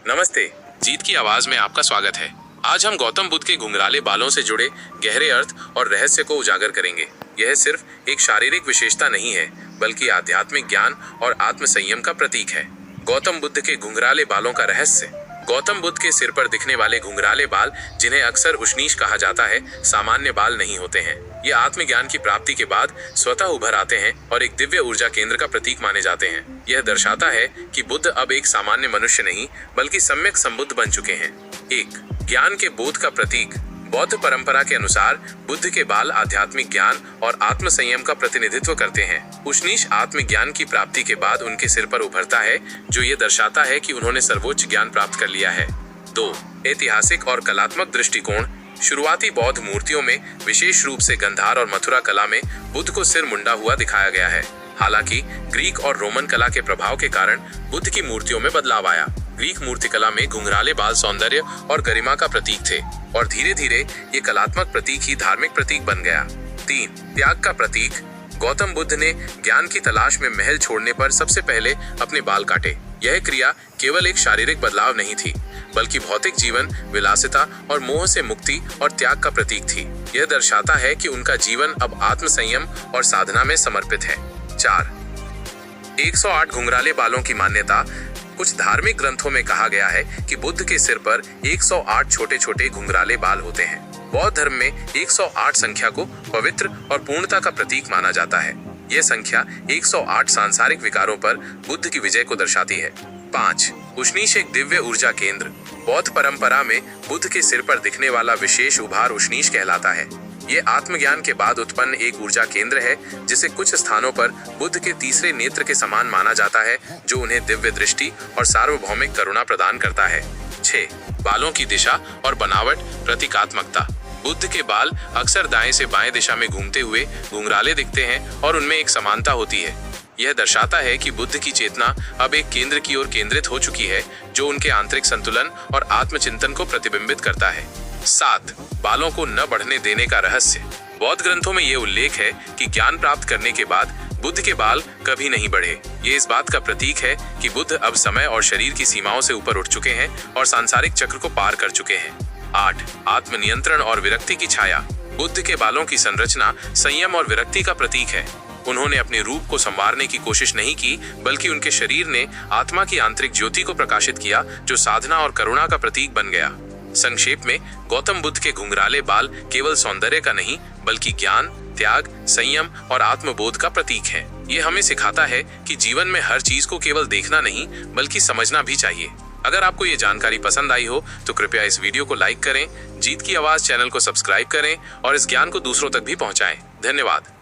नमस्ते, जीत की आवाज में आपका स्वागत है। आज हम गौतम बुद्ध के घुंघराले बालों से जुड़े गहरे अर्थ और रहस्य को उजागर करेंगे। यह सिर्फ एक शारीरिक विशेषता नहीं है, बल्कि आध्यात्मिक ज्ञान और आत्म संयम का प्रतीक है। गौतम बुद्ध के घुंघराले बालों का रहस्य। गौतम बुद्ध के सिर पर दिखने वाले घुंघराले बाल, जिन्हें अक्सर उष्नीश कहा जाता है, सामान्य बाल नहीं होते हैं। ये आत्मज्ञान की प्राप्ति के बाद स्वतः उभर आते हैं और एक दिव्य ऊर्जा केंद्र का प्रतीक माने जाते हैं। यह दर्शाता है कि बुद्ध अब एक सामान्य मनुष्य नहीं, बल्कि सम्यक संबुद्ध बन चुके हैं। एक ज्ञान के बोध का प्रतीक। बौद्ध परंपरा के अनुसार बुद्ध के बाल आध्यात्मिक ज्ञान और आत्म संयम का प्रतिनिधित्व करते हैं। उष्नीश आत्मज्ञान की प्राप्ति के बाद उनके सिर पर उभरता है, जो ये दर्शाता है कि उन्होंने सर्वोच्च ज्ञान प्राप्त कर लिया है। 2. ऐतिहासिक और कलात्मक दृष्टिकोण। शुरुआती बौद्ध मूर्तियों में, विशेष रूप से गंधार और मथुरा कला में, बुद्ध को सिर मुंडा हुआ दिखाया गया है। हालांकि ग्रीक और रोमन कला के प्रभाव के कारण बुद्ध की मूर्तियों में बदलाव आया। ग्रीक मूर्तिकला में घुंघराले बाल सौंदर्य और गरिमा का प्रतीक थे, और धीरे धीरे ये कलात्मक प्रतीक ही धार्मिक प्रतीक बन गया। 3. त्याग का प्रतीक। गौतम बुद्ध ने ज्ञान की तलाश में महल छोड़ने पर सबसे पहले अपने बाल काटे। यह क्रिया केवल एक शारीरिक बदलाव नहीं थी, बल्कि भौतिक जीवन, विलासिता और मोह से मुक्ति और त्याग का प्रतीक थी। यह दर्शाता है कि उनका जीवन अब आत्म संयम और साधना में समर्पित है। 4. 108 घुंघराले बालों की मान्यता। कुछ धार्मिक ग्रंथों में कहा गया है कि बुद्ध के सिर पर 108 छोटे छोटे घुंघराले बाल होते हैं। बौद्ध धर्म में 108 संख्या को पवित्र और पूर्णता का प्रतीक माना जाता है। यह संख्या 108 सांसारिक विकारों पर बुद्ध की विजय को दर्शाती है। 5. उष्नीश एक दिव्य ऊर्जा केंद्र। बौद्ध परंपरा में बुद्ध के सिर पर दिखने वाला विशेष उभार उष्नीश कहलाता है। ये आत्मज्ञान के बाद उत्पन्न एक ऊर्जा केंद्र है, जिसे कुछ स्थानों पर बुद्ध के तीसरे नेत्र के समान माना जाता है, जो उन्हें दिव्य दृष्टि और सार्वभौमिक करुणा प्रदान करता है। 6. बालों की दिशा और बनावट, प्रतीकात्मकता। बुद्ध के बाल अक्सर दाएं से बाएं दिशा में घूमते हुए घुंघराले दिखते हैं और उनमें एक समानता होती है। यह दर्शाता है कि बुद्ध की चेतना अब एक केंद्र की ओर केंद्रित हो चुकी है, जो उनके आंतरिक संतुलन और आत्मचिंतन को प्रतिबिंबित करता है। 7. बालों को न बढ़ने देने का रहस्य। बौद्ध ग्रंथों में यह उल्लेख है कि ज्ञान प्राप्त करने के बाद बुद्ध के बाल कभी नहीं बढ़े। ये इस बात का प्रतीक है कि बुद्ध अब समय और शरीर की सीमाओं से ऊपर उठ चुके हैं और सांसारिक चक्र को पार कर चुके हैं। 8. आत्मनियंत्रण और विरक्ति की छाया। बुद्ध के बालों की संरचना संयम और विरक्ति का प्रतीक है। उन्होंने अपने रूप को संवारने की कोशिश नहीं की, बल्कि उनके शरीर ने आत्मा की आंतरिक ज्योति को प्रकाशित किया, जो साधना और करुणा का प्रतीक बन गया। संक्षेप में, गौतम बुद्ध के घुंघराले बाल केवल सौंदर्य का नहीं, बल्कि ज्ञान, त्याग, संयम और आत्मबोध का प्रतीक है। ये हमें सिखाता है कि जीवन में हर चीज को केवल देखना नहीं, बल्कि समझना भी चाहिए। अगर आपको ये जानकारी पसंद आई हो तो कृपया इस वीडियो को लाइक करें, जीत की आवाज चैनल को सब्सक्राइब करें और इस ज्ञान को दूसरों तक भी पहुंचाएं। धन्यवाद।